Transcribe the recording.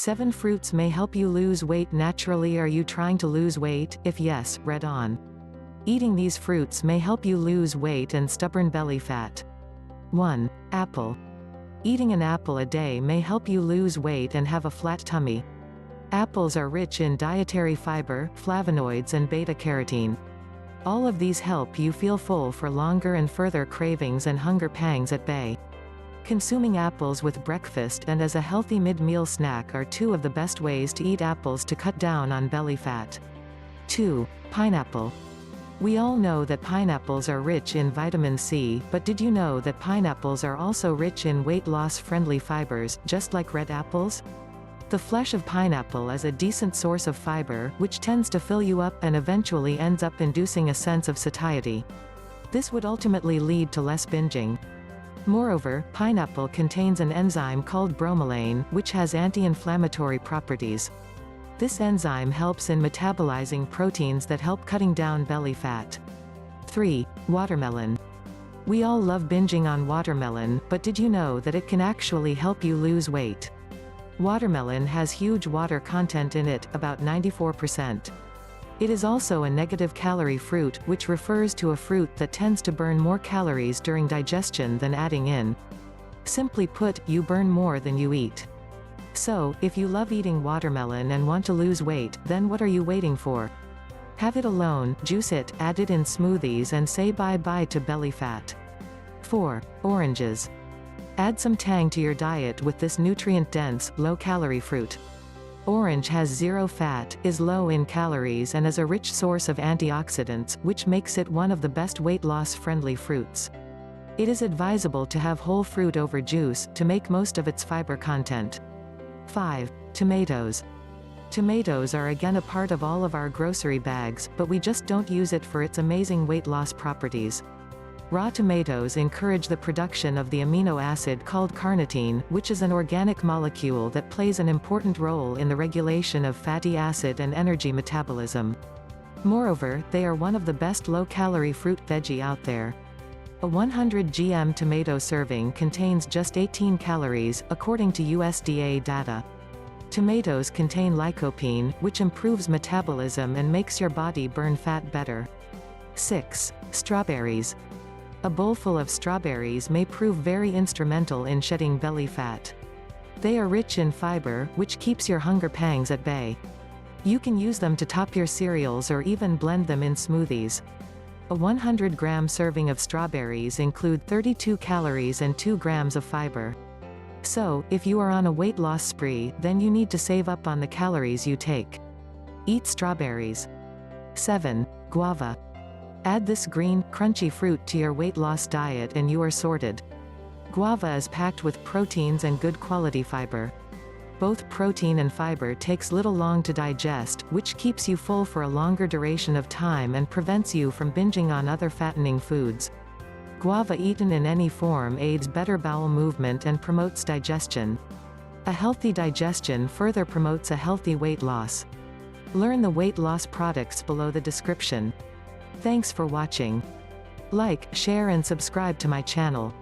7 fruits may help you lose weight naturally. Are you trying to lose weight? If yes, read on. Eating these fruits may help you lose weight and stubborn belly fat. 1. Apple. Eating an apple a day may help you lose weight and have a flat tummy. Apples are rich in dietary fiber, flavonoids and beta-carotene. All of these help you feel full for longer and further cravings and hunger pangs at bay. Consuming apples with breakfast and as a healthy mid-meal snack are 2 of the best ways to eat apples to cut down on belly fat. 2. Pineapple. We all know that pineapples are rich in vitamin C, but did you know that pineapples are also rich in weight loss-friendly fibers, just like red apples? The flesh of pineapple is a decent source of fiber, which tends to fill you up and eventually ends up inducing a sense of satiety. This would ultimately lead to less binging. Moreover, pineapple contains an enzyme called bromelain, which has anti-inflammatory properties. This enzyme helps in metabolizing proteins that help cutting down belly fat. 3. Watermelon. We all love binging on watermelon, but did you know that it can actually help you lose weight? Watermelon has huge water content in it, about 94%. It is also a negative calorie fruit, which refers to a fruit that tends to burn more calories during digestion than adding in. Simply put, you burn more than you eat. So, if you love eating watermelon and want to lose weight, then what are you waiting for? Have it alone, juice it, add it in smoothies and say bye-bye to belly fat. 4. Oranges. Add some tang to your diet with this nutrient-dense, low-calorie fruit. Orange has 0 fat, is low in calories and is a rich source of antioxidants, which makes it one of the best weight loss-friendly fruits. It is advisable to have whole fruit over juice, to make most of its fiber content. 5. Tomatoes. Tomatoes are again a part of all of our grocery bags, but we just don't use it for its amazing weight loss properties. Raw tomatoes encourage the production of the amino acid called carnitine, which is an organic molecule that plays an important role in the regulation of fatty acid and energy metabolism. Moreover, they are one of the best low-calorie fruit veggie out there. A 100 gm tomato serving contains just 18 calories, according to USDA data. Tomatoes contain lycopene, which improves metabolism and makes your body burn fat better. 6. Strawberries. A bowl full of strawberries may prove very instrumental in shedding belly fat. They are rich in fiber, which keeps your hunger pangs at bay. You can use them to top your cereals or even blend them in smoothies. A 100-gram serving of strawberries include 32 calories and 2 grams of fiber. So, if you are on a weight loss spree, then you need to save up on the calories you take. Eat strawberries. 7. Guava. Add this green, crunchy fruit to your weight loss diet and you are sorted. Guava is packed with proteins and good quality fiber. Both protein and fiber takes little long to digest, which keeps you full for a longer duration of time and prevents you from binging on other fattening foods. Guava eaten in any form aids better bowel movement and promotes digestion. A healthy digestion further promotes a healthy weight loss. Learn the weight loss products below the description. Thanks for watching. Like, share and subscribe to my channel.